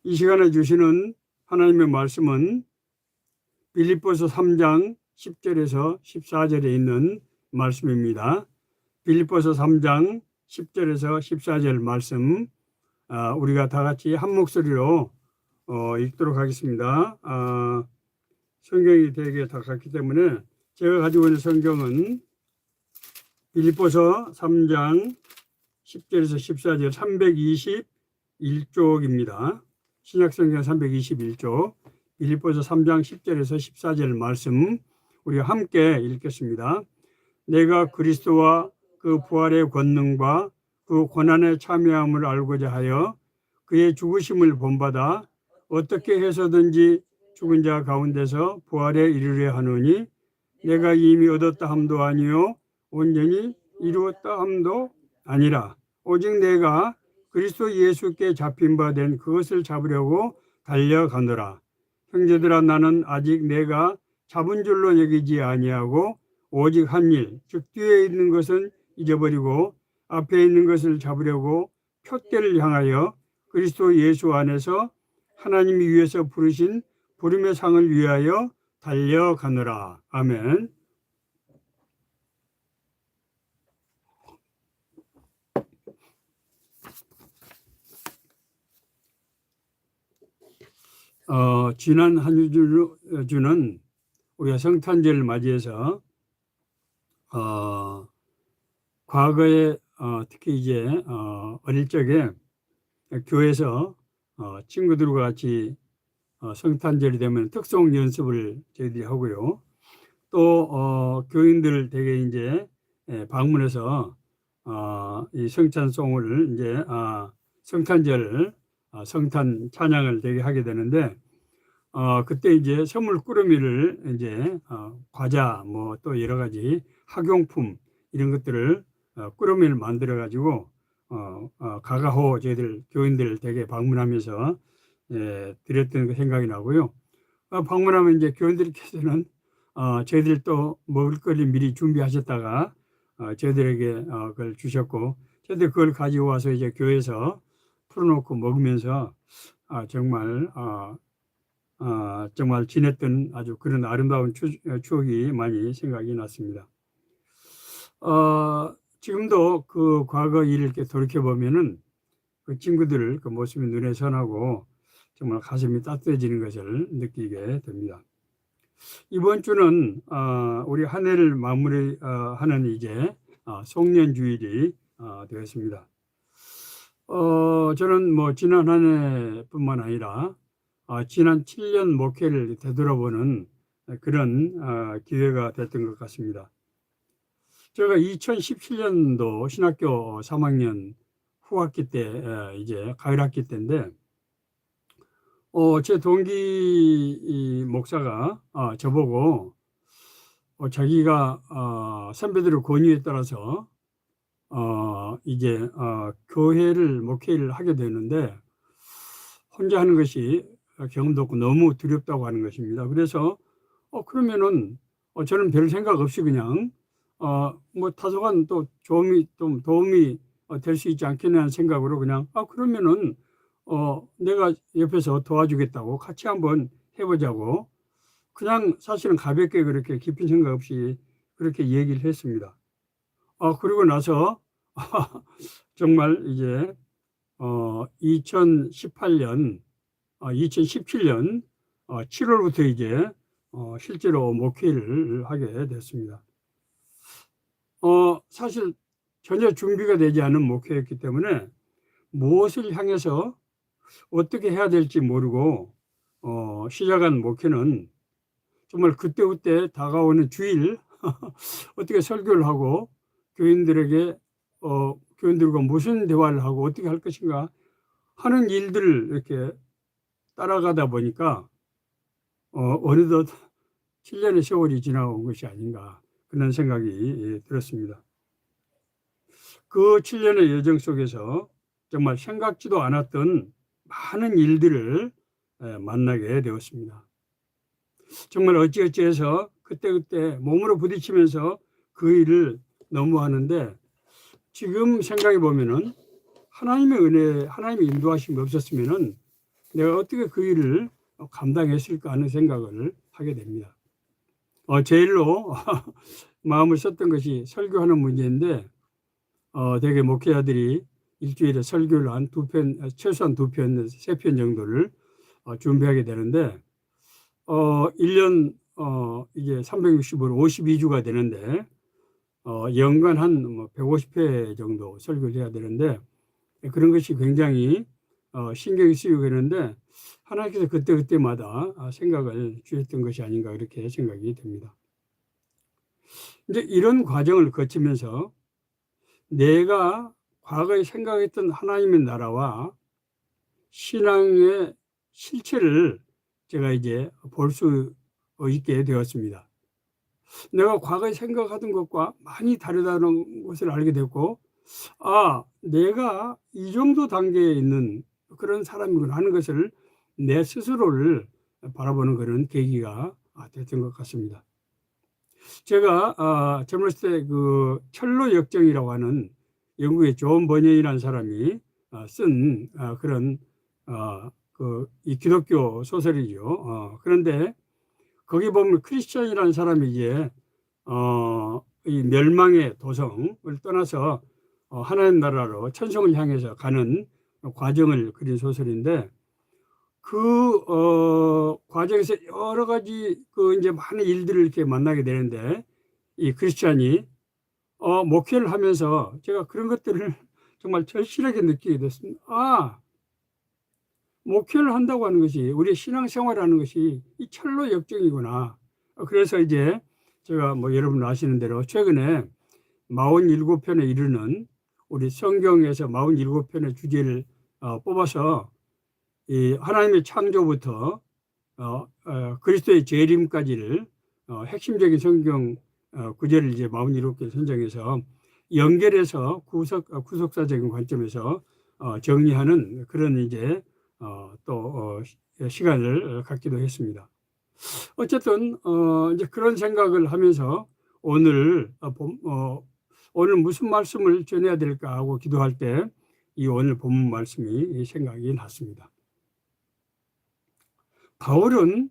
이 시간에 주시는 하나님의 말씀은 빌립보서 3장 10절에서 14절에 있는 말씀입니다. 빌립보서 3장 10절에서 14절 말씀 우리가 다 같이 한 목소리로 읽도록 하겠습니다. 성경이 되게 다 같기 때문에 제가 가지고 있는 성경은 빌립보서 3장 10절에서 14절 321쪽입니다. 신약성경 321쪽 빌립보서 3장 10절에서 14절 말씀 우리가 함께 읽겠습니다. 내가 그리스도와 그 부활의 권능과 그 고난의 참여함을 알고자 하여 그의 죽으심을 본받아 어떻게 해서든지 죽은 자 가운데서 부활에 이르려 하노니 내가 이미 얻었다 함도 아니요 온전히 이루었다 함도 아니라 오직 내가 그리스도 예수께 잡힌 바 된 그것을 잡으려고 달려가노라. 형제들아 나는 아직 내가 잡은 줄로 여기지 아니하고 오직 한 일, 즉 뒤에 있는 것은 잊어버리고 앞에 있는 것을 잡으려고 표대를 향하여 그리스도 예수 안에서 하나님이 위에서 부르신 부름의 상을 위하여 달려가노라. 아멘. 지난 한 주는 우리가 성탄절을 맞이해서 과거에 특히 이제 어릴 적에 교회에서 친구들과 같이 성탄절이 되면 특송 연습을 저희들이 하고요. 또 교인들 댁에 이제 방문해서 이 성찬송을 이제 성탄절 성탄 찬양을 되게 하게 되는데 그때 이제 선물 꾸러미를 이제 과자 뭐 또 여러 가지 학용품 이런 것들을 꾸러미를 만들어 가지고 가가호 저희들 교인들 댁에 방문하면서 드렸던 그 생각이 나고요. 방문하면 이제 교인들께서는 저희들 또 먹을 거를 미리 준비하셨다가 저희들에게 그걸 주셨고 저희들 그걸 가지고 와서 이제 교회에서 풀어놓고 먹으면서 정말 정말 지냈던 아주 그런 아름다운 추억이 많이 생각이 났습니다. 지금도 그 과거 일을 이렇게 돌이켜 보면은 그 친구들 그 모습이 눈에 선하고 정말 가슴이 따뜻해지는 것을 느끼게 됩니다. 이번 주는 우리 한 해를 마무리하는 이제 송년주일이 되었습니다. 저는 뭐 지난 한 해뿐만 아니라 지난 7년 목회를 되돌아보는 그런 기회가 됐던 것 같습니다. 제가 2017년도 신학교 3학년 후학기 때 이제 가을학기 때인데 제 동기 목사가 저보고 자기가 선배들의 권유에 따라서 이제 교회를 목회를 하게 되는데 혼자 하는 것이 경험도 없고 너무 두렵다고 하는 것입니다. 그래서 그러면은 저는 별 생각 없이 그냥 뭐 다소간 또 좀 도움이 될 수 있지 않겠냐 하는 생각으로 그냥 그러면은 내가 옆에서 도와주겠다고 같이 한번 해보자고 그냥 사실은 가볍게 그렇게 깊은 생각 없이 그렇게 얘기를 했습니다. 그리고 나서 정말 이제 2017년 7월부터 이제 실제로 목회를 하게 됐습니다. 사실 전혀 준비가 되지 않은 목회였기 때문에 무엇을 향해서 어떻게 해야 될지 모르고 시작한 목회는 정말 그때그때 다가오는 주일 어떻게 설교를 하고 교인들에게 교인들과 무슨 대화를 하고 어떻게 할 것인가 하는 일들을 이렇게 따라가다 보니까 어느덧 7년의 세월이 지나온 것이 아닌가 그런 생각이 들었습니다. 그 7년의 여정 속에서 정말 생각지도 않았던 많은 일들을 만나게 되었습니다. 정말 어찌어찌해서 그때그때 몸으로 부딪히면서 그 일을 너무 하는데 지금 생각해 보면은 하나님의 은혜, 하나님의 인도하심이 없었으면은 내가 어떻게 그 일을 감당했을까 하는 생각을 하게 됩니다. 제일로 마음을 썼던 것이 설교하는 문제인데 대개 목회자들이 일주일에 설교를 한 두 편, 최소한 두 편, 세 편 정도를 준비하게 되는데 1년 이제 365일 52주가 되는데 연간 한 150회 정도 설교를 해야 되는데 그런 것이 굉장히 신경이 쓰이고 그러는데 하나님께서 그때그때마다 생각을 주셨던 것이 아닌가 이렇게 생각이 됩니다. 이제 이런 과정을 거치면서 내가 과거에 생각했던 하나님의 나라와 신앙의 실체를 제가 이제 볼 수 있게 되었습니다. 내가 과거에 생각하던 것과 많이 다르다는 것을 알게 됐고, 내가 이 정도 단계에 있는 그런 사람이구나 하는 것을 내 스스로를 바라보는 그런 계기가 됐던 것 같습니다. 제가 젊었을 때 그 철로 역정이라고 하는 영국의 존 버년이라는 사람이 쓴 그런 이 기독교 소설이죠. 그런데 거기 보면 크리스천이라는 사람이 이제 이 멸망의 도성을 떠나서 하나님 나라로 천성을 향해서 가는 과정을 그린 소설인데 그 과정에서 여러 가지 그 이제 많은 일들을 이렇게 만나게 되는데 이 크리스찬이 목회를 하면서 제가 그런 것들을 정말 절실하게 느끼게 됐습니다. 목회를 한다고 하는 것이 우리의 신앙생활하는 것이 이 철로 역정이구나. 그래서 이제 제가 뭐 여러분 아시는 대로 최근에 47편에 이르는 우리 성경에서 47편의 주제를 뽑아서 이 하나님의 창조부터 그리스도의 재림까지를 핵심적인 성경 구절을 이제 47개 선정해서 연결해서 구속사적인 관점에서 정리하는 그런 이제 또 시간을 갖기도 했습니다. 어쨌든 이제 그런 생각을 하면서 오늘 무슨 말씀을 전해야 될까 하고 기도할 때 이 오늘 본문 말씀이 생각이 났습니다. 바울은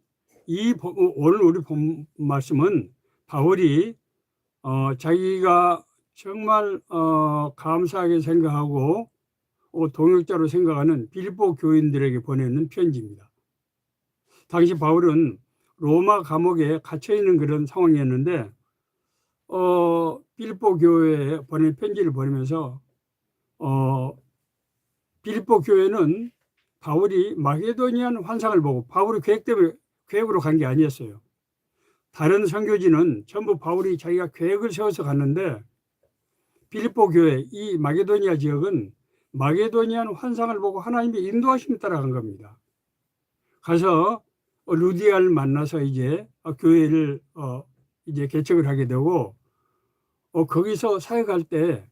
오늘 우리 본 말씀은 바울이 자기가 정말 감사하게 생각하고 동역자로 생각하는 빌립보 교인들에게 보내는 편지입니다. 당시 바울은 로마 감옥에 갇혀 있는 그런 상황이었는데 빌립보 교회에 보낸 편지를 보내면서 빌립보 교회는 바울이 마게도니아는 환상을 보고 바울이 계획으로 간 게 아니었어요. 다른 선교지는 전부 바울이 자기가 계획을 세워서 갔는데 빌립보 교회 이 마게도니아 지역은 마게도니아는 환상을 보고 하나님의 인도하심에 따라 간 겁니다. 가서 루디아를 만나서 이제 교회를 이제 개척을 하게 되고 거기서 사역할 때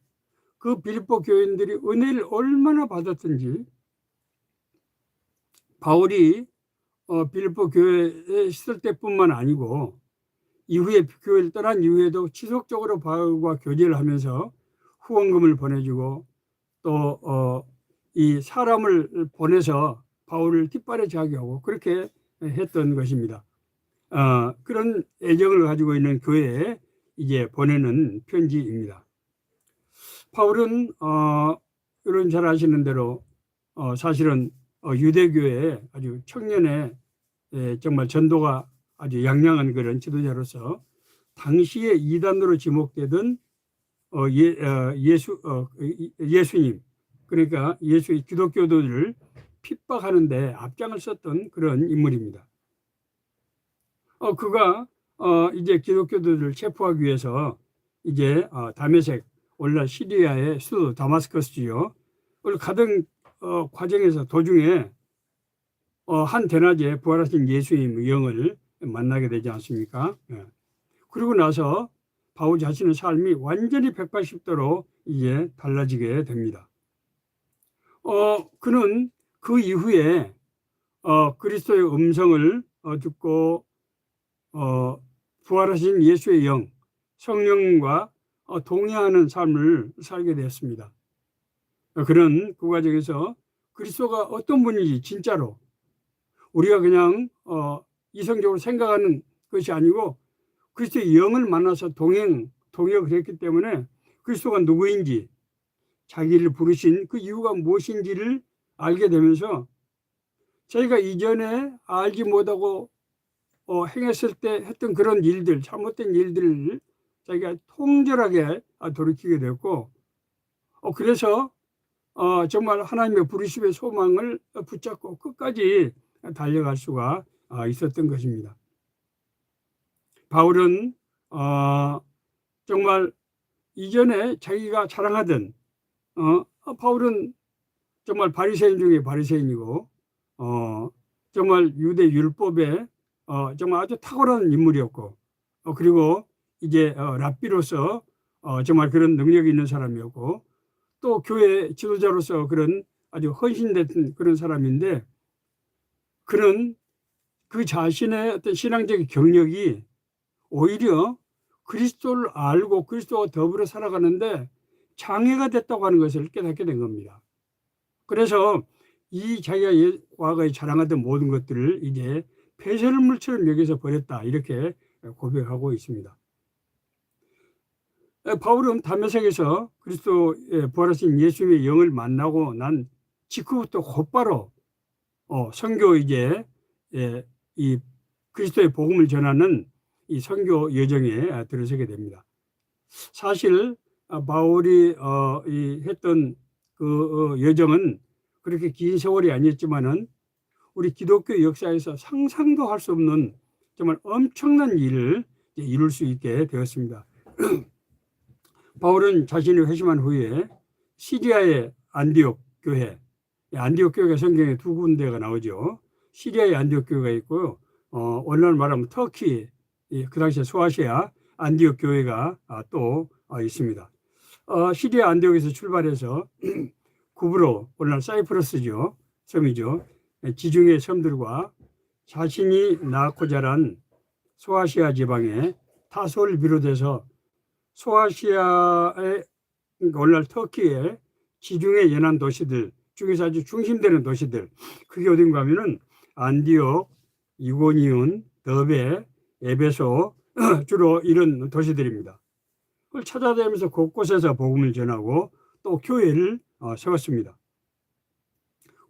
그 빌립보 교인들이 은혜를 얼마나 받았던지 바울이 빌립보 교회에 있을 때뿐만 아니고 이후에 교회를 떠난 이후에도 지속적으로 바울과 교제를 하면서 후원금을 보내주고 또 이 사람을 보내서 바울을 뒷발에 자기하고 그렇게 했던 것입니다. 그런 애정을 가지고 있는 교회에 이제 보내는 편지입니다. 바울은 여러분 잘 아시는 대로 사실은 유대교의 아주 청년의 정말 전도가 아주 양양한 그런 지도자로서 당시에 이단으로 지목되던 예수님 그러니까 기독교도들을 핍박하는데 앞장을 섰던 그런 인물입니다. 그가 이제 기독교도들을 체포하기 위해서 이제 다메섹 오늘날 시리아의 수도 다마스커스지요. 가던 과정에서 도중에 한 대낮에 부활하신 예수님 영을 만나게 되지 않습니까? 그리고 나서 바울 자신의 삶이 완전히 180도로 이제 달라지게 됩니다. 그는 그 이후에 그리스도의 음성을 듣고 부활하신 예수의 영, 성령과 동의하는 삶을 살게 되었습니다. 그는 그 과정에서 그리스도가 어떤 분인지 진짜로 우리가 그냥 이성적으로 생각하는 것이 아니고 그리스도의 영을 만나서 동역을 했기 때문에 그리스도가 누구인지 자기를 부르신 그 이유가 무엇인지를 알게 되면서 저희가 이전에 알지 못하고 행했을 때 했던 그런 일들, 잘못된 일들을 자기가 통절하게 돌이키게 됐고 그래서 정말 하나님의 부르심의 소망을 붙잡고 끝까지 달려갈 수가 있었던 것입니다. 바울은 정말 이전에 자기가 자랑하던 바울은 정말 바리새인 중에 바리새인이고 정말 유대 율법에 정말 아주 탁월한 인물이었고 그리고 이제 랍비로서 정말 그런 능력이 있는 사람이었고 또 교회 지도자로서 그런 아주 헌신된 그런 사람인데 그는 그 자신의 어떤 신앙적인 경력이 오히려 그리스도를 알고 그리스도와 더불어 살아가는데 장애가 됐다고 하는 것을 깨닫게 된 겁니다. 그래서 이 자기가 과거에 자랑하던 모든 것들을 이제 폐설물처럼 여기서 버렸다 이렇게 고백하고 있습니다. 바울은 담에색에서 그리스도의 부활하신 예수의 영을 만나고 난 직후부터 곧바로 선교 이제 이 그리스도의 복음을 전하는 이 선교 여정에 들어서게 됩니다. 사실 바울이 했던 그 여정은 그렇게 긴 세월이 아니었지만은 우리 기독교 역사에서 상상도 할 수 없는 정말 엄청난 일을 이룰 수 있게 되었습니다. 바울은 자신이 회심한 후에 시리아의 안디옥 교회, 안디옥 교회가 성경에 두 군데가 나오죠. 시리아의 안디옥 교회가 있고요. 오늘날 말하면 터키, 그 당시에 소아시아 안디옥 교회가 또 있습니다. 시리아 안디옥에서 출발해서 구브로, 오늘날 사이프러스죠. 섬이죠. 지중해 섬들과 자신이 낳고 자란 소아시아 지방의 타솔을 비롯해서 소아시아의 오늘날 터키의 지중해 연안 도시들 중에서 아주 중심되는 도시들 그게 어딘가 하면은 안디옥, 이고니온, 더베, 에베소 주로 이런 도시들입니다. 그걸 찾아다니면서 곳곳에서 복음을 전하고 또 교회를 세웠습니다.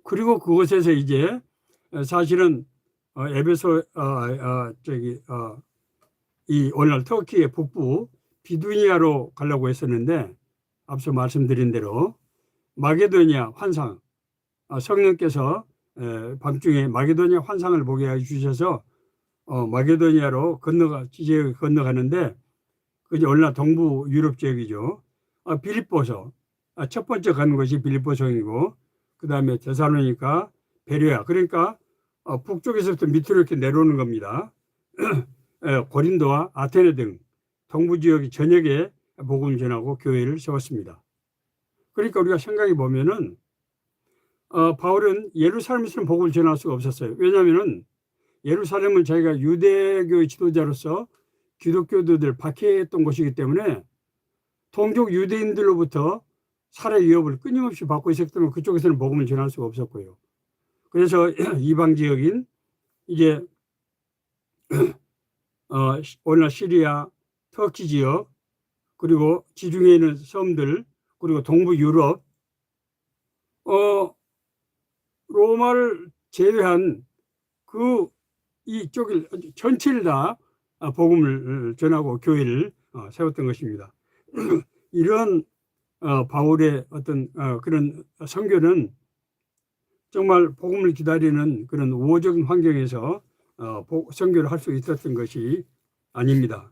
그리고 그곳에서 이제 사실은 에베소 이 오늘날 터키의 북부 비두니아로 가려고 했었는데 앞서 말씀드린 대로 마게도니아 환상 성령께서 밤중에 마게도니아 환상을 보게 해주셔서 마게도니아로 지역을 건너가는데 그게 오늘날 동부 유럽 지역이죠. 빌립보서 첫 번째 가는 것이 빌립보성이고 그 다음에 데살로니가 베레아 그러니까 북쪽에서부터 밑으로 이렇게 내려오는 겁니다. 고린도와 아테네 등 동부 지역 전역에 복음을 전하고 교회를 세웠습니다. 그러니까 우리가 생각해 보면은 바울은 예루살렘에서는 복음을 전할 수가 없었어요. 왜냐하면은 예루살렘은 자기가 유대교 지도자로서 기독교도들 박해했던 곳이기 때문에 동족 유대인들로부터 살해 위협을 끊임없이 받고 있었기 때문에 그쪽에서는 복음을 전할 수가 없었고요. 그래서 이방 지역인 이제 오늘날 시리아, 터키 지역 그리고 지중해에 있는 섬들 그리고 동부 유럽 로마를 제외한 그 이쪽을 전체를 다 복음을 전하고 교회를 세웠던 것입니다. 이런 바울의 어떤 그런 선교는 정말 복음을 기다리는 그런 우호적인 환경에서 선교를 할 수 있었던 것이 아닙니다.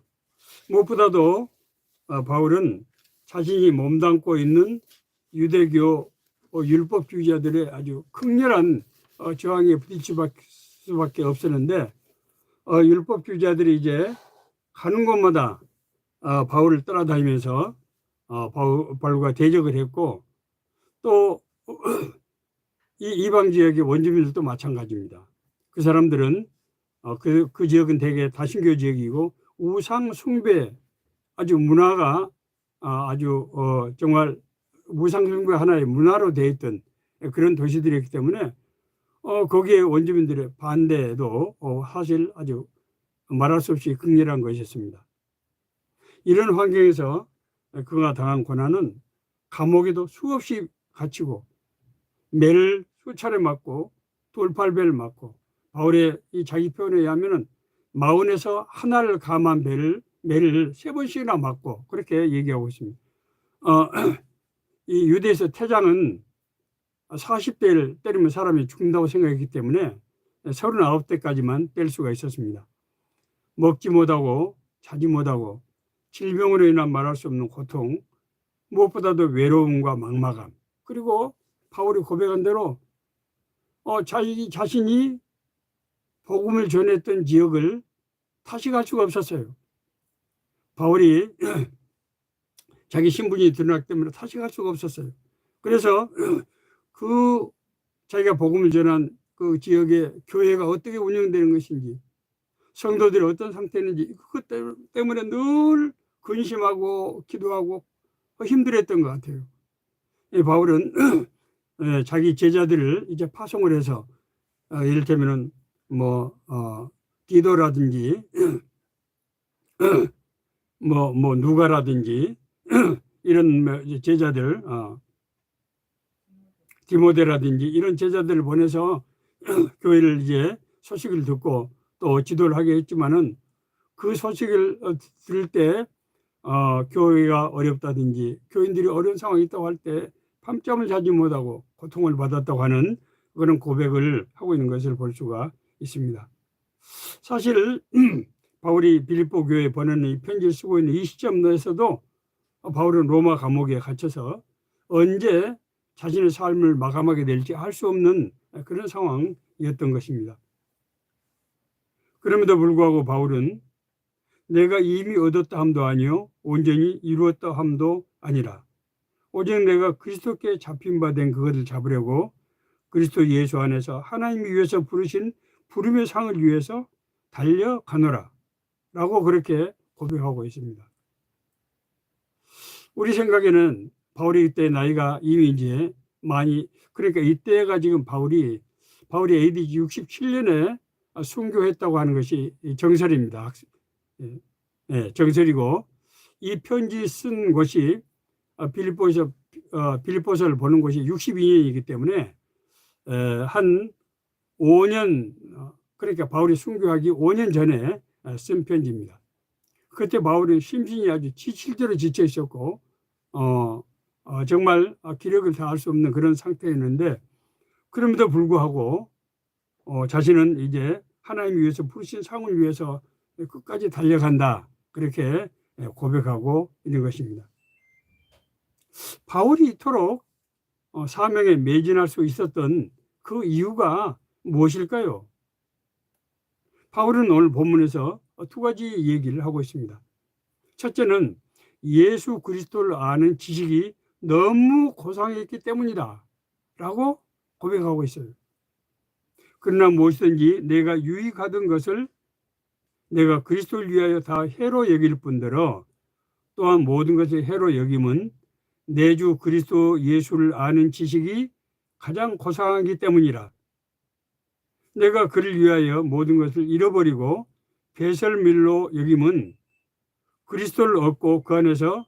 무엇보다도 바울은 자신이 몸담고 있는 유대교 율법주의자들의 아주 극렬한 저항에 부딪힐 수밖에 없었는데 율법주의자들이 이제 가는 곳마다 바울을 따라다니면서 바울과 대적을 했고 또 이 이방 지역의 원주민들도 마찬가지입니다. 그 사람들은 그 지역은 대개 다신교 지역이고 우상 숭배 아주 문화가 아주 정말 우상 숭배 하나의 문화로 되어 있던 그런 도시들이었기 때문에 거기에 원주민들의 반대도 사실 아주 말할 수 없이 극렬한 것이었습니다. 이런 환경에서 그가 당한 고난은 감옥에도 수없이 갇히고 매를 수차례 맞고 돌팔배를 맞고, 바울의 이 자기 표현에 의하면은 마흔에서 하나를 감한 매를 3번씩이나 맞고 그렇게 얘기하고 있습니다. 이 유대에서 태장은 40대를 때리면 사람이 죽는다고 생각했기 때문에 39대까지만 뗄 수가 있었습니다. 먹지 못하고 자지 못하고 질병으로 인한 말할 수 없는 고통, 무엇보다도 외로움과 막막함, 그리고 바울이 고백한 대로 자신이 복음을 전했던 지역을 다시 갈 수가 없었어요. 바울이 자기 신분이 드러났기 때문에 다시 갈 수가 없었어요. 그래서 그 자기가 복음을 전한 그 지역의 교회가 어떻게 운영되는 것인지, 성도들이 어떤 상태인지, 그것 때문에 늘 근심하고 기도하고 힘들었던 것 같아요. 바울은 자기 제자들을 이제 파송을 해서 이를테면은 디도라든지 누가라든지 이런 제자들, 디모데라든지 이런 제자들을 보내서 교회를 이제 소식을 듣고 또 지도를 하게 했지만은, 그 소식을 들을 때 교회가 어렵다든지 교인들이 어려운 상황이 있다고 할 때 밤잠을 자지 못하고 고통을 받았다고 하는 그런 고백을 하고 있는 것을 볼 수가 있습니다. 사실 바울이 빌립보 교회에 보내는 이 편지를 쓰고 있는 이 시점에서도 바울은 로마 감옥에 갇혀서 언제 자신의 삶을 마감하게 될지 알 수 없는 그런 상황이었던 것입니다. 그럼에도 불구하고 바울은 내가 이미 얻었다 함도 아니요 온전히 이루었다 함도 아니라 오직 내가 그리스도께 잡힌 바 된 그것을 잡으려고 그리스도 예수 안에서 하나님이 위해서 부르신 부름의 상을 위해서 달려가노라 라고 그렇게 고백하고 있습니다. 우리 생각에는 바울이 이때 나이가 이미 이제 많이, 그러니까 이때가 지금 바울이 AD 67년에 순교했다고 하는 것이 정설입니다. 정설이고, 이 편지 쓴 곳이 빌립보서를 보는 곳이 62년이기 때문에 한 5년, 그러니까 바울이 순교하기 5년 전에 쓴 편지입니다. 그때 바울은 심신이 아주 지칠대로 지쳐 있었고 정말 기력을 다할 수 없는 그런 상태였는데, 그럼에도 불구하고 자신은 이제 하나님이 위해서 부르신 상을 위해서 끝까지 달려간다, 그렇게 고백하고 있는 것입니다. 바울이 이토록 사명에 매진할 수 있었던 그 이유가 무엇일까요? 바울은 오늘 본문에서 2가지 얘기를 하고 있습니다. 첫째는 예수 그리스도를 아는 지식이 너무 고상했기 때문이다 라고 고백하고 있어요. 그러나 무엇이든지 내가 유익하던 것을 내가 그리스도를 위하여 다 해로 여길 뿐더러 또한 모든 것을 해로 여김은 내 주 그리스도 예수를 아는 지식이 가장 고상하기 때문이라. 내가 그를 위하여 모든 것을 잃어버리고 배설밀로 여김은 그리스도를 얻고 그 안에서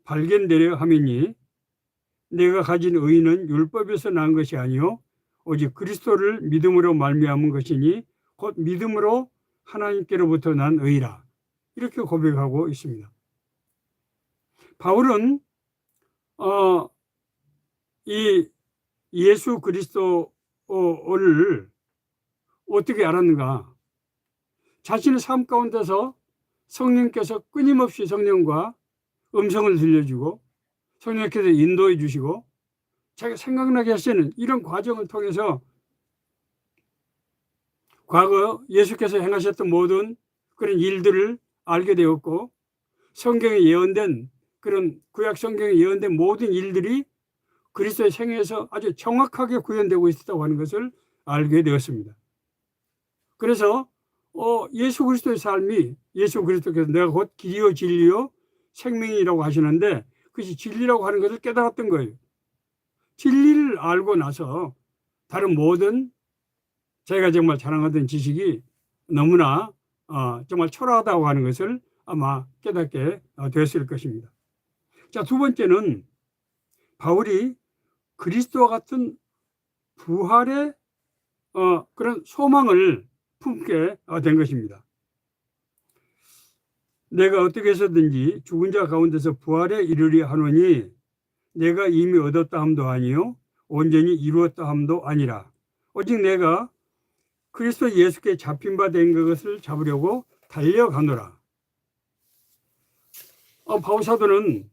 발견되려 함이니, 내가 가진 의는 율법에서 난 것이 아니요 오직 그리스도를 믿음으로 말미암은 것이니 곧 믿음으로 하나님께로부터 난 의라. 이렇게 고백하고 있습니다. 바울은 이 예수 그리스도를 어떻게 알았는가? 자신의 삶 가운데서 성령께서 끊임없이 성령과 음성을 들려주고 성령께서 인도해 주시고 자기가 생각나게 하시는 이런 과정을 통해서 과거 예수께서 행하셨던 모든 그런 일들을 알게 되었고, 성경에 예언된 그런 구약 성경에 예언된 모든 일들이 그리스도의 생애에서 아주 정확하게 구현되고 있었다고 하는 것을 알게 되었습니다. 그래서 예수 그리스도의 삶이, 예수 그리스도께서 내가 곧 길이요 진리요 생명이라고 하시는데 그것이 진리라고 하는 것을 깨달았던 거예요. 진리를 알고 나서 다른 모든 자기가 정말 자랑하던 지식이 너무나 정말 초라하다고 하는 것을 아마 깨닫게 되었을 것입니다. 자, 두 번째는 바울이 그리스도와 같은 부활의 그런 소망을 품게 된 것입니다. 내가 어떻게 해서든지 죽은 자 가운데서 부활에 이르려 하노니 내가 이미 얻었다 함도 아니요 온전히 이루었다 함도 아니라 오직 내가 그리스도 예수께 잡힌 바 된 것을 잡으려고 달려가노라. 바울 사도는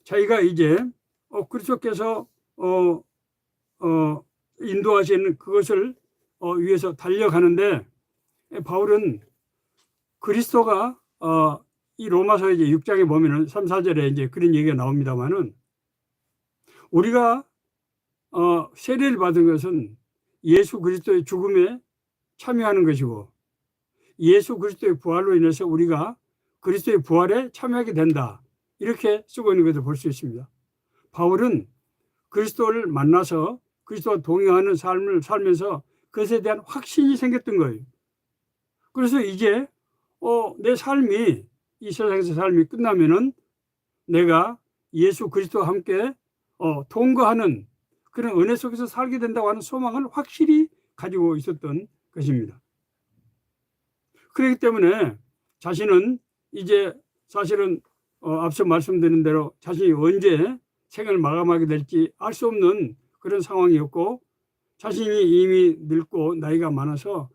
자기가 이제 그리스도께서 인도하시는 그것을 위해서 달려가는데, 바울은 그리스도가 이 로마서 이제 6장에 보면은 3, 4절에 이제 그런 얘기가 나옵니다만은, 우리가 세례를 받은 것은 예수 그리스도의 죽음에 참여하는 것이고, 예수 그리스도의 부활로 인해서 우리가 그리스도의 부활에 참여하게 된다, 이렇게 쓰고 있는 것을 볼 수 있습니다. 바울은 그리스도를 만나서 그리스도와 동행하는 삶을 살면서 그것에 대한 확신이 생겼던 거예요. 그래서 이제 내 삶이, 이 세상에서 삶이 끝나면은 내가 예수 그리스도와 함께 통거하는 그런 은혜 속에서 살게 된다고 하는 소망을 확실히 가지고 있었던 것입니다. 그렇기 때문에 자신은 이제 사실은 앞서 말씀드린 대로 자신이 언제 생을 마감하게 될지 알 수 없는 그런 상황이었고, 자신이 이미 늙고 나이가 많아서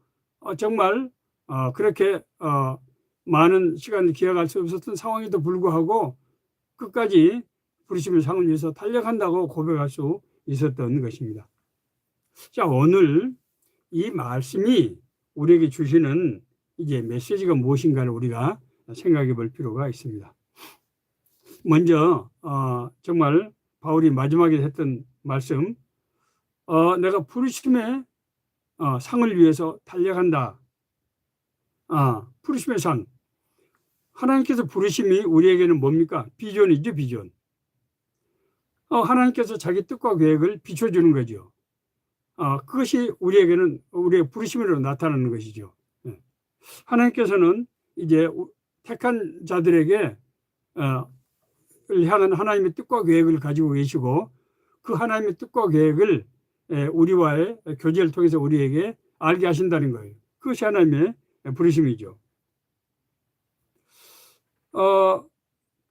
정말 그렇게 많은 시간을 기약할 수 없었던 상황에도 불구하고 끝까지 부르심의 상을 위해서 달려간다고 고백할 수 있었던 것입니다. 자, 오늘 이 말씀이 우리에게 주시는 이제 메시지가 무엇인가를 우리가 생각해 볼 필요가 있습니다. 먼저 정말 바울이 마지막에 했던 말씀, 내가 부르심의 상을 위해서 달려간다. 부르심의 상. 하나님께서 부르심이 우리에게는 뭡니까? 비전이죠, 비전. 하나님께서 자기 뜻과 계획을 비춰주는 거죠. 그것이 우리에게는 우리의 부르심으로 나타나는 것이죠. 하나님께서는 이제 택한 자들에게 향한 하나님의 뜻과 계획을 가지고 계시고, 그 하나님의 뜻과 계획을 우리와의 교제를 통해서 우리에게 알게 하신다는 거예요. 그것이 하나님의 부르심이죠.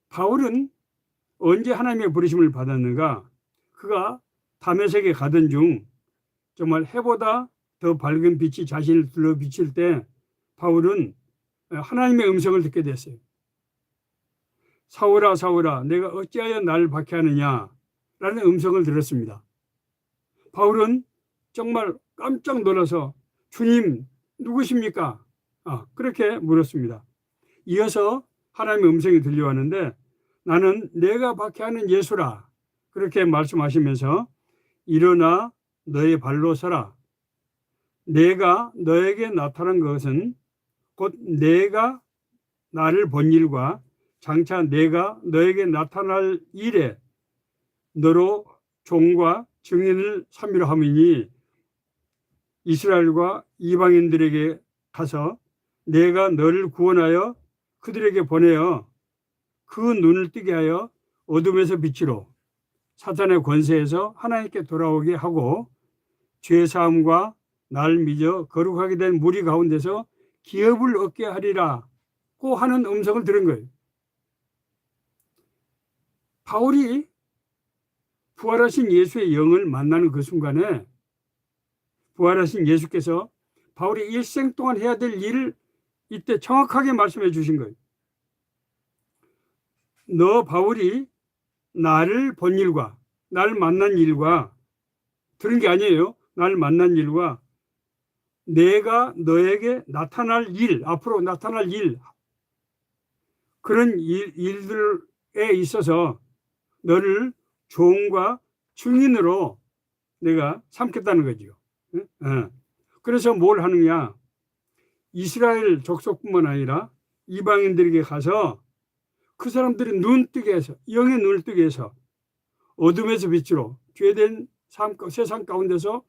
바울은 언제 하나님의 부르심을 받았는가? 그가 다메섹에 가던 중 정말 해보다 더 밝은 빛이 자신을 둘러 비칠 때 바울은 하나님의 음성을 듣게 됐어요. 사울아 사울아 내가 어찌하여 나를 박해하느냐 라는 음성을 들었습니다. 바울은 정말 깜짝 놀라서 주님 누구십니까? 그렇게 물었습니다. 이어서 하나님의 음성이 들려왔는데, 나는 내가 박해하는 예수라, 그렇게 말씀하시면서 일어나 너의 발로 서라. 내가 너에게 나타난 것은 곧 내가 나를 본 일과 장차 내가 너에게 나타날 일에 너로 종과 증인을 삼으려 함이니, 이스라엘과 이방인들에게 가서 내가 너를 구원하여 그들에게 보내어 그 눈을 뜨게 하여 어둠에서 빛으로 사탄의 권세에서 하나님께 돌아오게 하고 죄사함과 날 믿어 거룩하게 된 무리 가운데서 기업을 얻게 하리라고 하는 음성을 들은 거예요. 바울이 부활하신 예수의 영을 만나는 그 순간에 부활하신 예수께서 바울이 일생 동안 해야 될 일을 이때 정확하게 말씀해 주신 거예요. 너 바울이 나를 본 일과 나를 만난 일과, 들은 게 아니에요. 나를 만난 일과 내가 너에게 나타날 일, 앞으로 나타날 일, 그런 일들에 있어서 너를 종과 증인으로 내가 삼겠다는 거죠. 그래서 뭘 하느냐? 이스라엘 족속뿐만 아니라 이방인들에게 가서 그 사람들이 눈 뜨게 해서, 영의 눈을 뜨게 해서 어둠에서 빛으로 죄된 세상 가운데서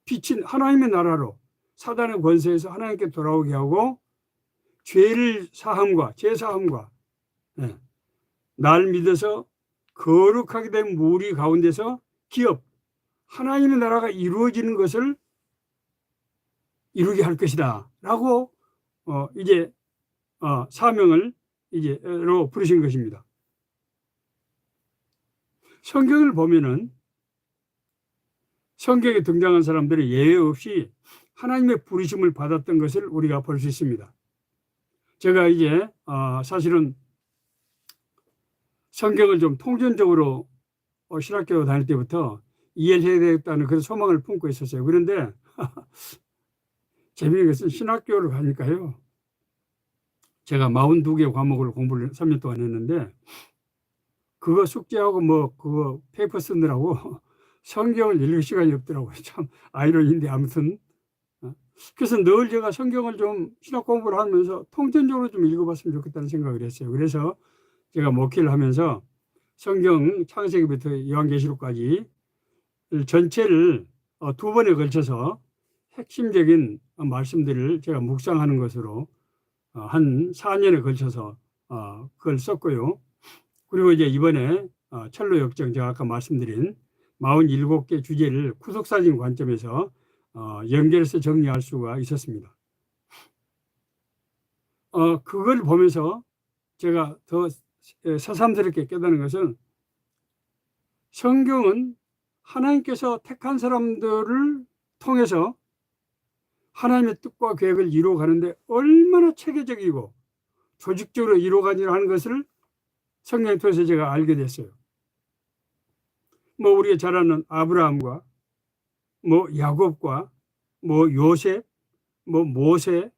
비친 하나님의 나라로 사단의 권세에서 하나님께 돌아오게 하고 죄를 사함과 죄사함과 예, 날 믿어서 거룩하게 된 무리 가운데서 기업 하나님의 나라가 이루어지는 것을 이루게 할 것이다 라고 이제 사명을 이제로 부르신 것입니다. 성경을 보면은 성경에 등장한 사람들이 예외 없이 하나님의 부르심을 받았던 것을 우리가 볼 수 있습니다. 제가 이제 사실은 성경을 좀 통전적으로 신학교 다닐 때부터 이해를 해야 되겠다는 그런 소망을 품고 있었어요. 그런데 재미있는 것은 신학교를 가니까요. 제가 42개 과목을 공부를 3년 동안 했는데 그거 숙제하고 뭐 그거 페이퍼 쓰느라고 성경을 읽을 시간이 없더라고요. 참 아이러니인데 아무튼 그래서 늘 제가 성경을 좀 신학 공부를 하면서 통전적으로 좀 읽어봤으면 좋겠다는 생각을 했어요. 그래서 제가 목회를 하면서 성경 창세기부터 요한계시록까지 전체를 2번에 걸쳐서 핵심적인 말씀들을 제가 묵상하는 것으로 한 4년에 걸쳐서 그걸 썼고요. 그리고 이제 이번에 철로 역정 제가 아까 말씀드린 47개 주제를 구속사진 관점에서 연결해서 정리할 수가 있었습니다. 그걸 보면서 제가 더 새삼스럽게 깨닫는 것은 성경은 하나님께서 택한 사람들을 통해서 하나님의 뜻과 계획을 이루어가는데 얼마나 체계적이고 조직적으로 이루어가느냐 하는 것을 성경을 통해서 제가 알게 됐어요. 뭐 우리가 잘 아는 아브라함과 뭐 야곱과 뭐 요셉, 뭐 모세,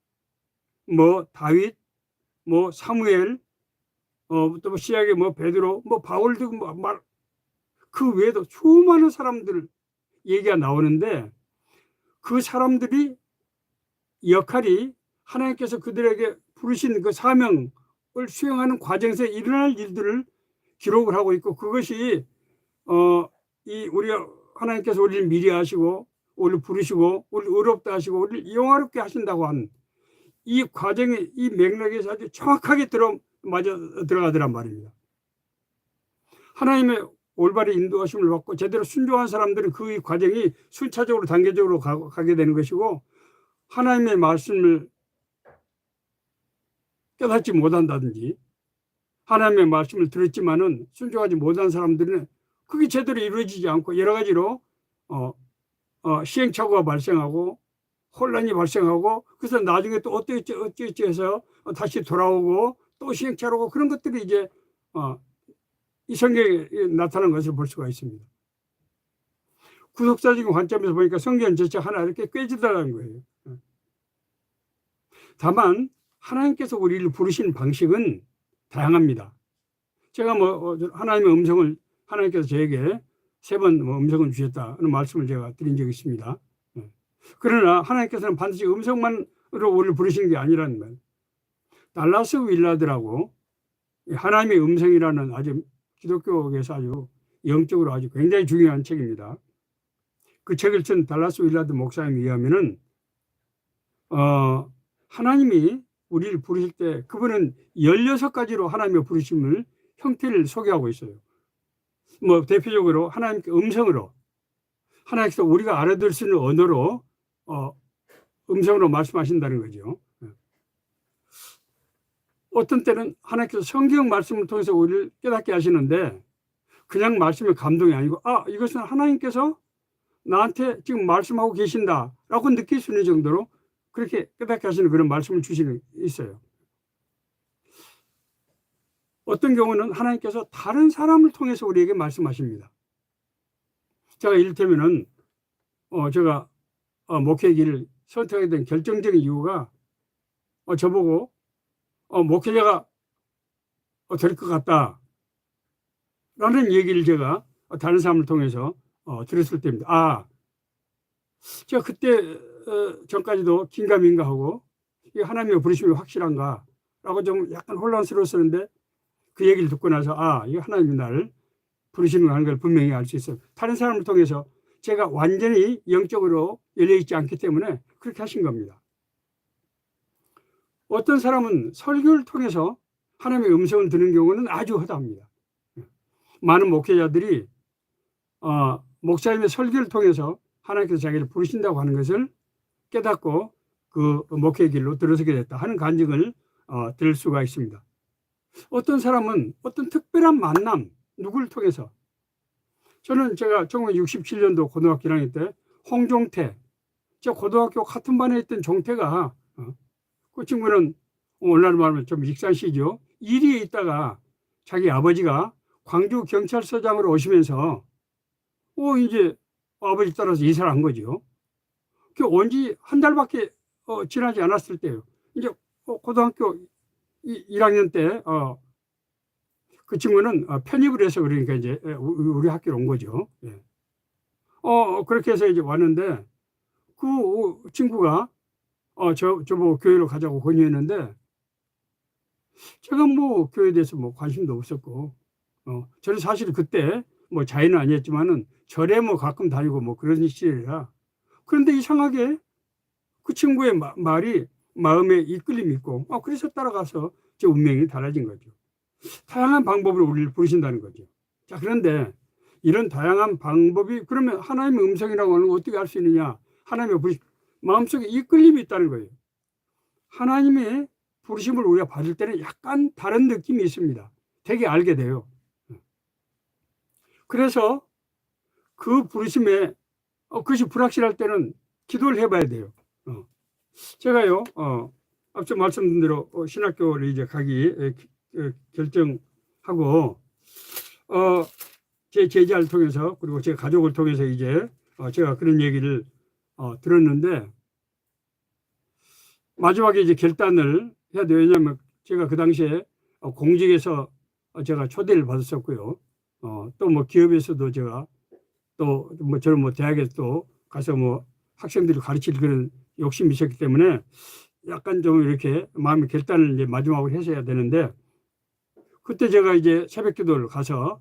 뭐 다윗, 뭐 사무엘, 또 시작에 뭐 베드로, 뭐 바울 등 그 외에도 수많은 사람들 얘기가 나오는데 그 사람들이 역할이 하나님께서 그들에게 부르신 그 사명을 수행하는 과정에서 일어날 일들을 기록을 하고 있고 그것이 우리가 하나님께서 우리를 미리 하시고 우리를 부르시고 우리를 의롭다 하시고 우리를 영화롭게 하신다고 한 이 과정의 이 맥락에서 아주 정확하게 들어가더란 말입니다. 하나님의 올바른 인도하심을 받고 제대로 순종한 사람들은 그 과정이 순차적으로 단계적으로 가게 되는 것이고 하나님의 말씀을 깨닫지 못한다든지 하나님의 말씀을 들었지만은 순종하지 못한 사람들은 그게 제대로 이루어지지 않고 여러 가지로 시행착오가 발생하고 혼란이 발생하고 그래서 나중에 또 어찌어찌 해서 다시 돌아오고 또 시행착오고 그런 것들이 이제 이 성경에 나타난 것을 볼 수가 있습니다. 구속사적인 관점에서 보니까 성경 전체 하나 이렇게 꿰지더라는 거예요. 다만 하나님께서 우리를 부르시는 방식은 다양합니다. 제가 뭐 하나님의 음성을 하나님께서 저에게 3번 음성을 주셨다는 말씀을 제가 드린 적이 있습니다. 그러나 하나님께서는 반드시 음성만으로 우리를 부르시는 게 아니라는 거예요. 달라스 윌라드라고 하나님의 음성이라는 아주 기독교에서 아주 영적으로 아주 굉장히 중요한 책입니다. 그 책을 쓴 달라스 윌라드 목사님에 의하면은 하나님이 우리를 부르실 때 그분은 16가지로 하나님의 부르심을 형태를 소개하고 있어요. 뭐 대표적으로 하나님께 음성으로 하나님께서 우리가 알아들 수 있는 언어로 음성으로 말씀하신다는 거죠. 어떤 때는 하나님께서 성경 말씀을 통해서 우리를 깨닫게 하시는데 그냥 말씀의 감동이 아니고 이것은 하나님께서 나한테 지금 말씀하고 계신다라고 느낄 수 있는 정도로 그렇게 깨닫게 하시는 그런 말씀을 주시는 있어요. 어떤 경우는 하나님께서 다른 사람을 통해서 우리에게 말씀하십니다. 제가 이를테면은 제가 목회 길을 선택하게 된 결정적인 이유가 저보고 목회자가 될 것 같다 라는 얘기를 제가 다른 사람을 통해서 들었을 때입니다. 제가 그때 전까지도 긴가민가 하고 하나님의 부르심이 확실한가 라고 좀 약간 혼란스러웠었는데 그 얘기를 듣고 나서 이거 하나님이 나를 부르시는 하는 걸 분명히 알 수 있어요. 다른 사람을 통해서 제가 완전히 영적으로 열려있지 않기 때문에 그렇게 하신 겁니다. 어떤 사람은 설교를 통해서 하나님의 음성을 듣는 경우는 아주 허다합니다. 많은 목회자들이 목사님의 설교를 통해서 하나님께서 자기를 부르신다고 하는 것을 깨닫고 그 목회의 길로 들어서게 됐다 하는 간증을 들을 수가 있습니다. 어떤 사람은 어떤 특별한 만남, 누구를 통해서, 제가 1967년도 고등학교 1학년 때 홍종태, 저 고등학교 같은 반에 있던 종태가, 그 친구는 오늘날 말하면 좀 익산시죠. 이리에 있다가 자기 아버지가 광주 경찰서장으로 오시면서 이제 아버지 따라서 이사를 한 거죠. 그 온지 한 달밖에 지나지 않았을 때요. 이제 고등학교 1학년 때 그 친구는 편입을 해서 그러니까 이제 우리 학교로 온 거죠. 예. 그렇게 해서 이제 왔는데 그 친구가 저보고 교회로 가자고 권유했는데 제가 뭐 교회에 대해서 뭐 관심도 없었고 저는 사실 그때 뭐 자인은 아니었지만은 절에 뭐 가끔 다니고 뭐 그런 시절이라. 그런데 이상하게 그 친구의 말이 마음에 이끌림이 있고 그래서 따라가서 제 운명이 달라진 거죠. 다양한 방법으로 우리를 부르신다는 거죠. 자, 그런데 이런 다양한 방법이 그러면 하나님의 음성이라고 하는 거 어떻게 알 수 있느냐? 하나님의 마음속에 이끌림이 있다는 거예요. 하나님의 부르심을 우리가 받을 때는 약간 다른 느낌이 있습니다. 되게 알게 돼요. 그래서 그 부르심에 그것이 불확실할 때는 기도를 해봐야 돼요. 제가요 앞서 말씀드린 대로 신학교를 이제 가기 결정하고 제 제자를 통해서 그리고 제 가족을 통해서 이제 제가 그런 얘기를 들었는데 마지막에 이제 결단을 해야 돼요. 왜냐하면 제가 그 당시에 공직에서 제가 초대를 받았었고요. 또 뭐 기업에서도 제가 또 뭐 저는 뭐 대학에 또 가서 뭐 학생들을 가르칠 그런 욕심이 있었기 때문에 약간 좀 이렇게 마음의 결단을 이제 마지막으로 해서야 되는데 그때 제가 이제 새벽 기도를 가서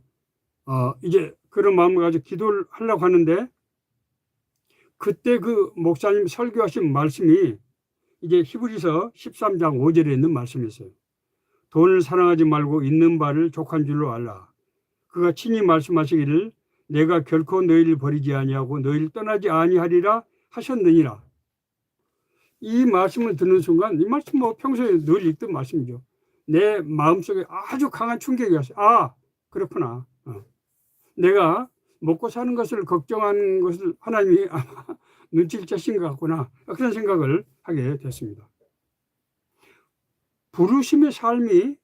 이제 그런 마음을 가지고 기도를 하려고 하는데 그때 그 목사님 설교하신 말씀이 이제 히브리서 13장 5절에 있는 말씀이었어요. 돈을 사랑하지 말고 있는 바를 족한 줄로 알라. 그가 친히 말씀하시기를 내가 결코 너희를 버리지 아니하고 너희를 떠나지 아니하리라 하셨느니라. 이 말씀을 듣는 순간 이 말씀 뭐 평소에 늘 읽던 말씀이죠. 내 마음속에 아주 강한 충격이 왔어요. 그렇구나. 내가 먹고 사는 것을 걱정하는 것을 하나님이 아마 눈치를 채신 것 같구나. 그런 생각을 하게 됐습니다. 부르심의 삶이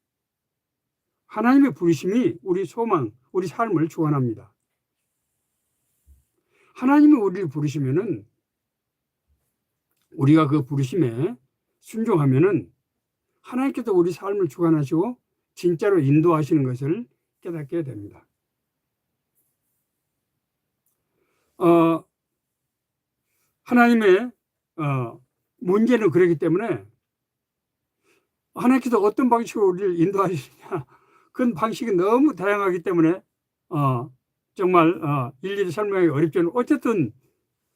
하나님의 부르심이 우리 소망, 우리 삶을 주관합니다. 하나님이 우리를 부르시면은 우리가 그 부르심에 순종하면은 하나님께서 우리 삶을 주관하시고 진짜로 인도하시는 것을 깨닫게 됩니다. 하나님의 문제는 그렇기 때문에 하나님께서 어떤 방식으로 우리를 인도하시느냐 그 방식이 너무 다양하기 때문에 정말 일일이 설명하기 어렵지만 어쨌든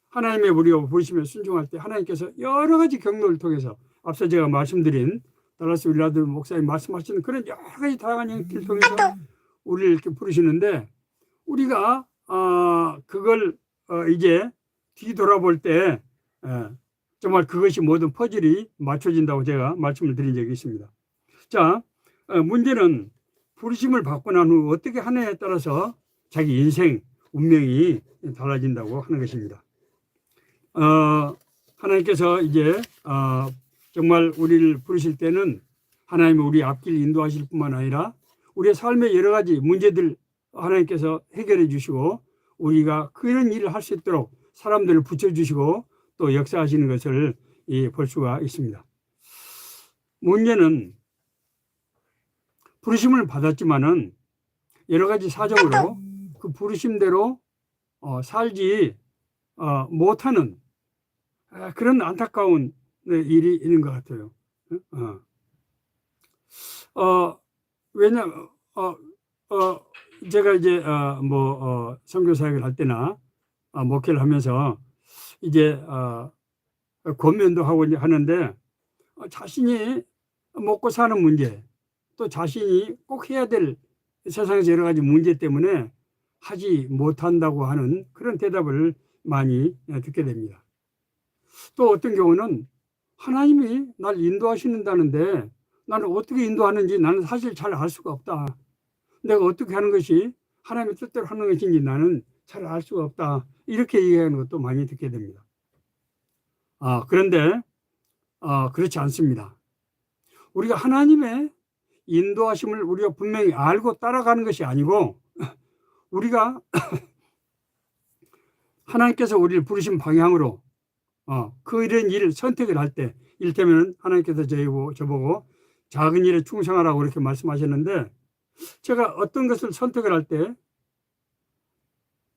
하나님의 우리가 부르시면 순종할 때 하나님께서 여러 가지 경로를 통해서 앞서 제가 말씀드린 달라스 윌라드 목사님 말씀하시는 그런 여러 가지 다양한 형태를 통해서 우리를 이렇게 부르시는데 우리가 그걸 이제 뒤돌아볼 때 정말 그것이 모든 퍼즐이 맞춰진다고 제가 말씀을 드린 적이 있습니다. 자, 문제는 부르심을 받고 난 후 어떻게 하느냐에 따라서 자기 인생 운명이 달라진다고 하는 것입니다. 하나님께서 이제 정말 우리를 부르실 때는 하나님이 우리 앞길 인도하실 뿐만 아니라 우리의 삶의 여러 가지 문제들 하나님께서 해결해 주시고 우리가 그런 일을 할 수 있도록 사람들을 붙여주시고 또 역사하시는 것을 볼 수가 있습니다. 문제는 부르심을 받았지만은 여러 가지 사정으로 그 부르심대로 살지 못하는 그런 안타까운 일이 있는 것 같아요. 왜냐 제가 이제 선교 사역을 할 때나 목회를 하면서 이제 권면도 하고 하는데 자신이 먹고 사는 문제, 또 자신이 꼭 해야 될 세상에서 여러 가지 문제 때문에 하지 못한다고 하는 그런 대답을 많이 듣게 됩니다. 또 어떤 경우는 하나님이 날 인도하시는다는데 나는 어떻게 인도하는지 나는 사실 잘 알 수가 없다. 내가 어떻게 하는 것이 하나님의 뜻대로 하는 것인지 나는 잘 알 수가 없다. 이렇게 얘기하는 것도 많이 듣게 됩니다. 그런데 그렇지 않습니다. 우리가 하나님의 인도하심을 우리가 분명히 알고 따라가는 것이 아니고 우리가 하나님께서 우리를 부르신 방향으로 이런 일을 선택을 할 때, 이를테면 하나님께서 저보고 작은 일에 충성하라고 이렇게 말씀하셨는데 제가 어떤 것을 선택을 할 때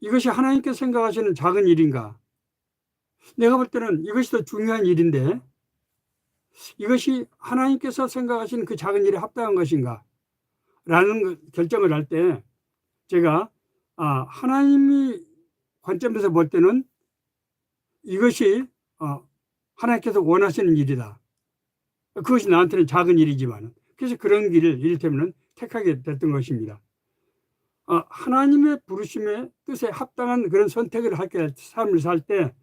이것이 하나님께서 생각하시는 작은 일인가, 내가 볼 때는 이것이 더 중요한 일인데 이것이 하나님께서 생각하시는 그 작은 일에 합당한 것인가 라는 결정을 할 때 제가 하나님이 관점에서 볼 때는 이것이 하나님께서 원하시는 일이다. 그것이 나한테는 작은 일이지만 그래서 그런 길을 이를테면 택하게 됐던 것입니다. 하나님의 부르심의 뜻에 합당한 그런 선택을 할때 삶을 살 때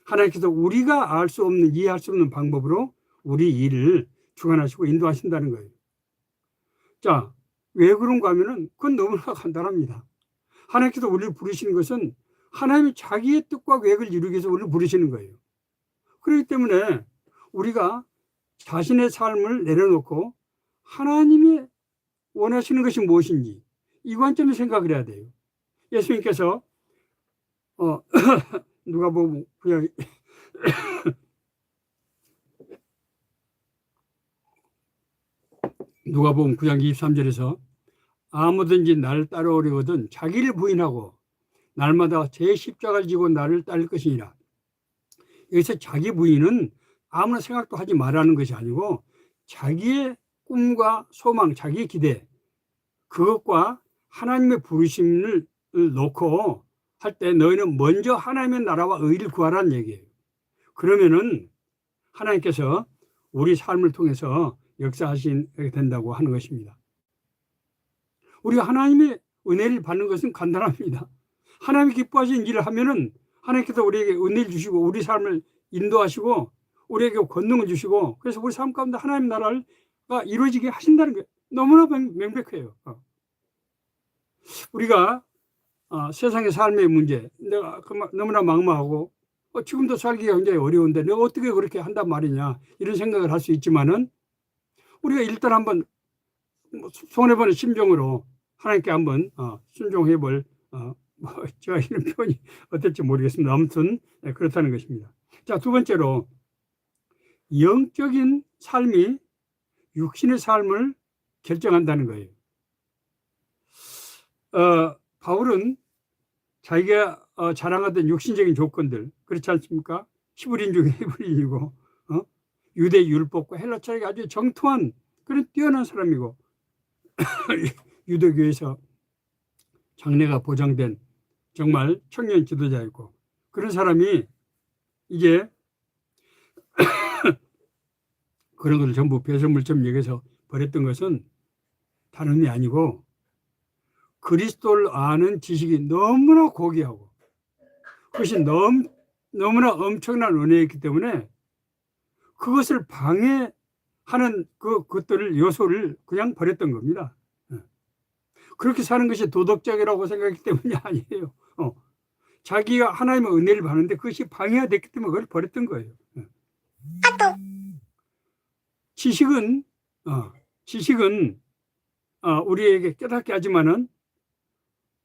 하나님께서 우리가 알 수 없는, 이해할 수 없는 방법으로 우리 일을 주관하시고 인도하신다는 거예요. 자, 왜 그런가 하면은 그건 너무나 간단합니다. 하나님께서 우리를 부르시는 것은 하나님이 자기의 뜻과 계획을 이루기 위해서 우리를 부르시는 거예요. 그렇기 때문에 우리가 자신의 삶을 내려놓고 하나님이 원하시는 것이 무엇인지 이 관점에서 생각을 해야 돼요. 예수님께서 누가복음 구약 누가복음 9장 23절에서 아무든지 나를 따라오려거든 자기를 부인하고 날마다 제 십자가를 지고 나를 따를 것이니라. 여기서 자기 부인은 아무나 생각도 하지 말라는 것이 아니고 자기의 꿈과 소망, 자기의 기대, 그것과 하나님의 부르심을 놓고 할 때 너희는 먼저 하나님의 나라와 의를 구하라는 얘기예요. 그러면은 하나님께서 우리 삶을 통해서 역사하시게 된다고 하는 것입니다. 우리가 하나님의 은혜를 받는 것은 간단합니다. 하나님이 기뻐하시는 일을 하면은 하나님께서 우리에게 은혜를 주시고 우리 삶을 인도하시고 우리에게 권능을 주시고 그래서 우리 삶 가운데 하나님 나라가 이루어지게 하신다는 게 너무나 명백해요. 우리가 세상의 삶의 문제, 내가 너무나 막막하고 지금도 살기가 굉장히 어려운데 내가 어떻게 그렇게 한단 말이냐 이런 생각을 할 수 있지만은 우리가 일단 한번 손해보는 심정으로 하나님께 한번 순종해 볼 제가 이런 표현이 어떨지 모르겠습니다. 아무튼 그렇다는 것입니다. 자, 두 번째로 영적인 삶이 육신의 삶을 결정한다는 거예요. 바울은 자기가 자랑하던 육신적인 조건들, 그렇지 않습니까? 히브리인 중에 히브리인이고 유대 율법과 헬라 철학이 아주 정통한 그런 뛰어난 사람이고 유대교에서 장래가 보장된 정말 청년 지도자였고 그런 사람이 이제 그런 것을 전부 배설물처럼 여기서 버렸던 것은 다른 게 아니고 그리스도를 아는 지식이 너무나 고귀하고 그것이 너무나 엄청난 은혜였기 때문에 그것을 방해하는 그것들을 요소를 그냥 버렸던 겁니다. 그렇게 사는 것이 도덕적이라고 생각했기 때문이 아니에요. 자기가 하나님의 은혜를 받는데 그것이 방해가 됐기 때문에 그걸 버렸던 거예요. 지식은 우리에게 깨닫게 하지만은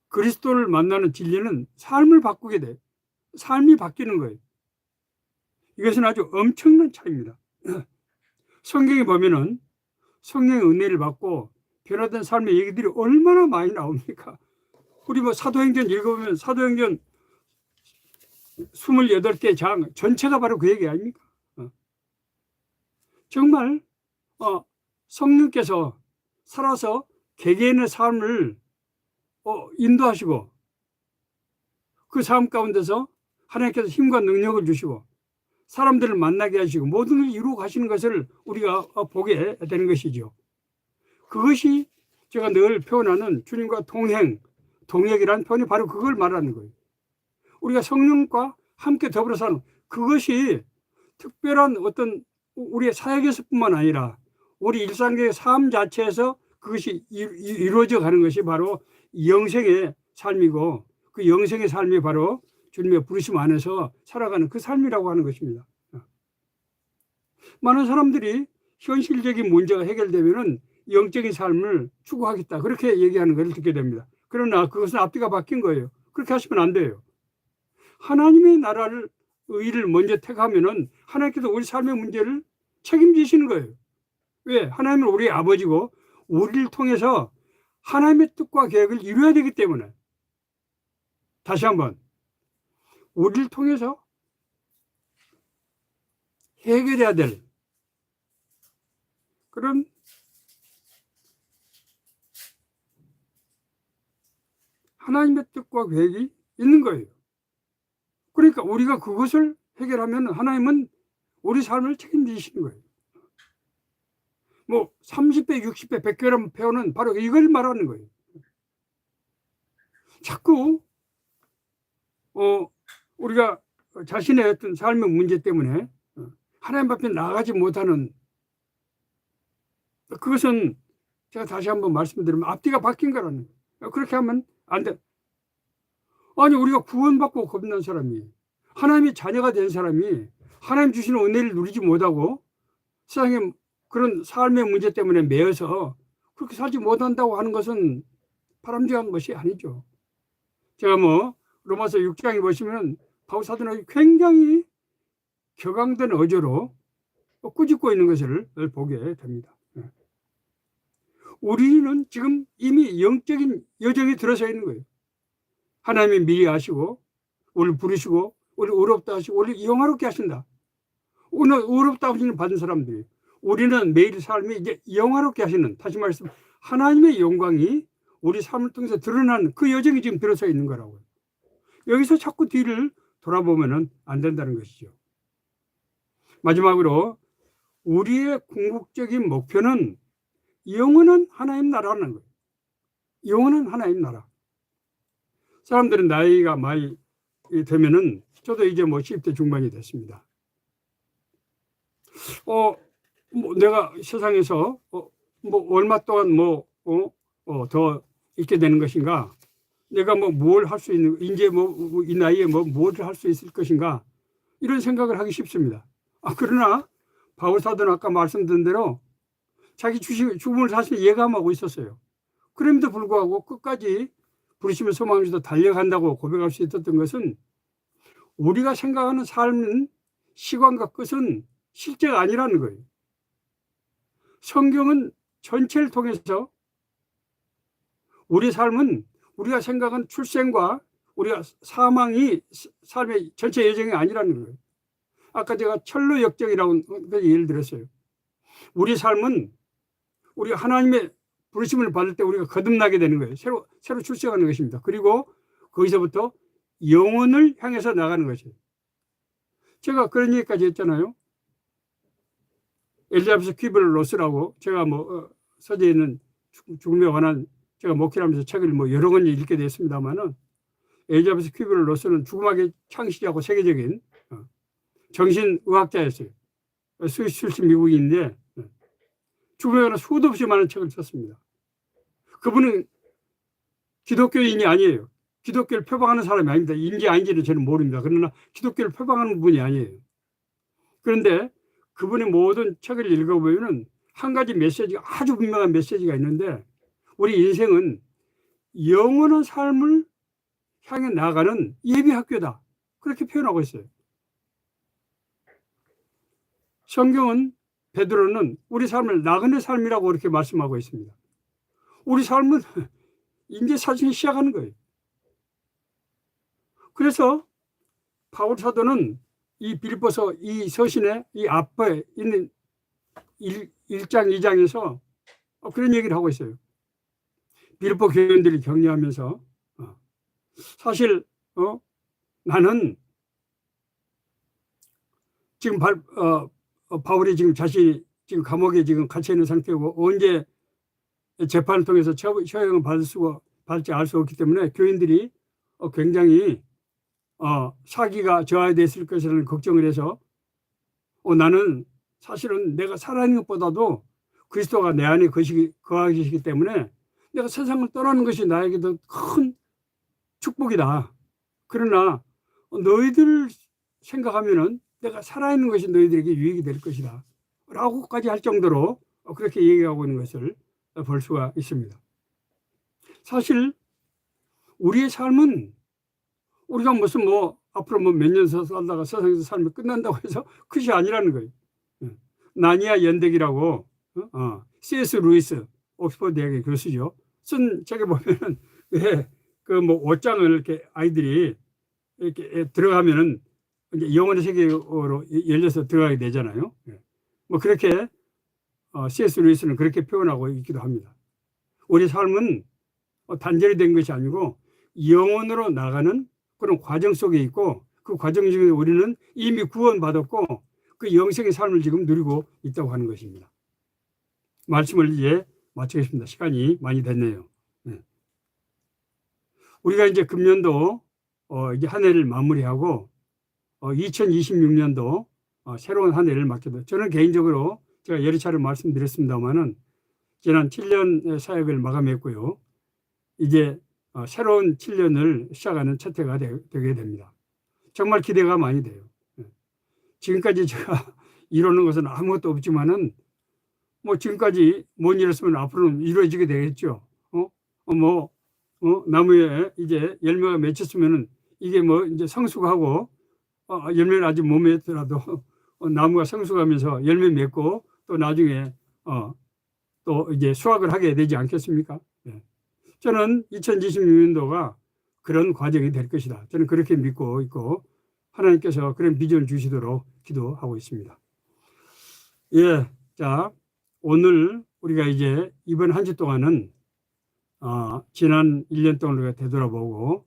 그리스도를 만나는 진리는 삶을 바꾸게 돼요. 삶이 바뀌는 거예요. 이것은 아주 엄청난 차이입니다. 성경에 보면은 성령의 은혜를 받고 변화된 삶의 얘기들이 얼마나 많이 나옵니까? 우리 사도행전 읽어보면 사도행전 28개 장 전체가 바로 그 얘기 아닙니까? 정말 성령께서 살아서 개개인의 삶을 인도하시고 그 삶 가운데서 하나님께서 힘과 능력을 주시고 사람들을 만나게 하시고 모든 걸 이루어 가시는 것을 우리가 보게 되는 것이죠. 그것이 제가 늘 표현하는 주님과 동행이라는 표현이 바로 그걸 말하는 거예요. 우리가 성령과 함께 더불어 사는 그것이 특별한 어떤 우리의 사역에서뿐만 아니라 우리 일상의 삶 자체에서 그것이 이루어져 가는 것이 바로 영생의 삶이고 그 영생의 삶이 바로 주님의 부르심 안에서 살아가는 그 삶이라고 하는 것입니다. 많은 사람들이 현실적인 문제가 해결되면은 영적인 삶을 추구하겠다 그렇게 얘기하는 걸 듣게 됩니다. 그러나 그것은 앞뒤가 바뀐 거예요. 그렇게 하시면 안 돼요. 하나님의 나라를 의를 먼저 택하면은 하나님께서 우리 삶의 문제를 책임지시는 거예요. 왜? 하나님은 우리 아버지고 우리를 통해서 하나님의 뜻과 계획을 이루어야 되기 때문에. 다시 한번 우리를 통해서 해결해야 될 그런 하나님의 뜻과 계획이 있는 거예요. 그러니까 우리가 그것을 해결하면 하나님은 우리 삶을 책임지시는 거예요. 뭐 30배, 60배, 100배라는 표현은 바로 이걸 말하는 거예요. 자꾸 우리가 자신의 어떤 삶의 문제 때문에 하나님 앞에 나아가지 못하는 그것은 제가 다시 한번 말씀드리면 앞뒤가 바뀐 거라는 거예요. 그렇게 하면 안 돼. 아니 우리가 구원받고 겁난 사람이 하나님의 자녀가 된 사람이 하나님 주시는 은혜를 누리지 못하고 세상에 그런 삶의 문제 때문에 매여서 그렇게 살지 못한다고 하는 것은 바람직한 것이 아니죠. 제가 뭐 로마서 6장에 보시면 바울 사도는 굉장히 격앙된 어조로 꾸짖고 있는 것을 보게 됩니다. 우리는 지금 이미 영적인 여정에 들어서 있는 거예요. 하나님이 미리 아시고 우리를 부르시고 우리를 의롭다 하시고 우리를 영화롭게 하신다. 오늘 의롭다 하시는 받은 사람들이 우리는 매일 삶이 이제 영화롭게 하시는 다시 말해서 하나님의 영광이 우리 삶을 통해서 드러나는 그 여정이 지금 들어서 있는 거라고요. 여기서 자꾸 뒤를 돌아보면 안 된다는 것이죠. 마지막으로 우리의 궁극적인 목표는 영원한 하나님 나라라는 거예요. 영원한 하나님 나라. 사람들은 나이가 많이 되면은 저도 이제 뭐 10대 중반이 됐습니다. 뭐 내가 세상에서 뭐 얼마 동안 더 있게 되는 것인가? 내가 뭐 뭘 할 수 있는 이제 뭐 이 나이에 뭐를 할 수 있을 것인가? 이런 생각을 하기 쉽습니다. 그러나 바울 사도는 아까 말씀드린 대로 자기 죽음을 사실 예감하고 있었어요. 그럼에도 불구하고 끝까지 부르심의 소망에서 달려간다고 고백할 수 있었던 것은 우리가 생각하는 삶은 시간과 끝은 실제가 아니라는 거예요. 성경은 전체를 통해서 우리 삶은 우리가 생각한 출생과 우리가 사망이 삶의 전체 여정이 아니라는 거예요. 아까 제가 철로 역정이라고 예를 들었어요. 우리 삶은 우리가 하나님의 부르심을 받을 때 우리가 거듭나게 되는 거예요. 새로 출생하는 것입니다. 그리고 거기서부터 영혼을 향해서 나가는 것이에요. 제가 그런 얘기까지 했잖아요. 엘리자베스 퀴블러스라고 제가 뭐 서재에 있는 죽음에 관한 제가 목회하면서 책을 뭐 여러 권 읽게 됐습니다만은 엘리자베스 퀴블러스는 죽음학의 창시자고 세계적인 정신의학자였어요. 스위스 출신 미국인인데 죽음에 관한 수도 없이 많은 책을 썼습니다. 그분은 기독교인이 아니에요. 기독교를 표방하는 사람이 아닙니다. 인지 아닌지는 저는 모릅니다. 그러나 기독교를 표방하는 분이 아니에요. 그런데 그분의 모든 책을 읽어보면 한 가지 메시지가 아주 분명한 메시지가 있는데 우리 인생은 영원한 삶을 향해 나가는 예비학교다. 그렇게 표현하고 있어요. 성경은 베드로는 우리 삶을 나그네 삶이라고 그렇게 말씀하고 있습니다. 우리 삶은 이제 사실 시작하는 거예요. 그래서 바울 사도는 이 빌립보서 이 서신의 이 앞에 있는 1장, 2장에서 그런 얘기를 하고 있어요. 빌립보 교인들이 격려하면서 사실 나는 지금 바울이 지금 자신이 지금 감옥에 지금 갇혀 있는 상태고 언제 재판을 통해서 처형을 받을지 알 수 없기 때문에 교인들이 굉장히 사기가 저하됐을 것이라는 걱정을 해서 나는 사실은 내가 살아있는 것보다도 그리스도가 내 안에 거하고 계시기 때문에 내가 세상을 떠나는 것이 나에게도 큰 축복이다. 그러나 너희들 생각하면은 내가 살아있는 것이 너희들에게 유익이 될 것이다. 라고까지 할 정도로 그렇게 얘기하고 있는 것을 볼 수가 있습니다. 사실 우리의 삶은 우리가 무슨 앞으로 몇 년 살다가 세상에서 삶이 끝난다고 해서 그것이 아니라는 거예요. 나니아 연대기라고 C.S. 루이스 옥스퍼드 대학의 교수죠. 쓴 책에 보면은 왜 옷장을 이렇게 아이들이 이렇게 들어가면은 이제 영혼의 세계로 열려서 들어가게 되잖아요. 그렇게 C.S. 루이스는 그렇게 표현하고 있기도 합니다. 우리 삶은 단절이 된 것이 아니고 영혼으로 나가는 그런 과정 속에 있고 그 과정 중에 우리는 이미 구원받았고 그 영생의 삶을 지금 누리고 있다고 하는 것입니다. 말씀을 이제 마치겠습니다. 시간이 많이 됐네요. 우리가 이제 금년도 이제 한 해를 마무리하고 2026년도 새로운 한 해를 맞게 돼. 저는 개인적으로 제가 여러 차례 말씀드렸습니다만은 지난 7년 사역을 마감했고요. 이제 새로운 7년을 시작하는 첫 해가 되게 됩니다. 정말 기대가 많이 돼요. 지금까지 제가 이루는 것은 아무것도 없지만은 지금까지 못 이뤘으면 앞으로는 이루어지게 되겠죠. 나무에 이제 열매가 맺혔으면은 이게 이제 성숙하고 열매는 아직 못 맺더라도 나무가 성숙하면서 열매 맺고 또 나중에 또 이제 수확을 하게 되지 않겠습니까? 저는 2026년도가 그런 과정이 될 것이다. 저는 그렇게 믿고 있고 하나님께서 그런 비전을 주시도록 기도하고 있습니다. 자, 오늘 우리가 이제 이번 한 주 동안은 지난 1년 동안 우리가 되돌아보고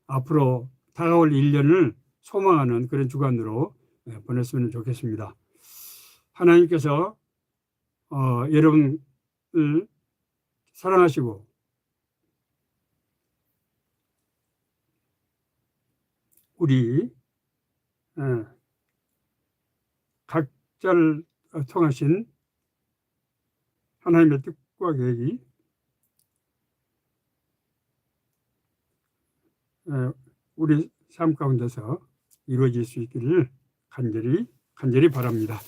앞으로 다가올 1년을 소망하는 그런 주간으로 보냈으면 좋겠습니다. 하나님께서 여러분을 사랑하시고 우리 각자를 통하신 하나님의 뜻과 계획이 우리 삶 가운데서 이루어질 수 있기를 간절히 바랍니다.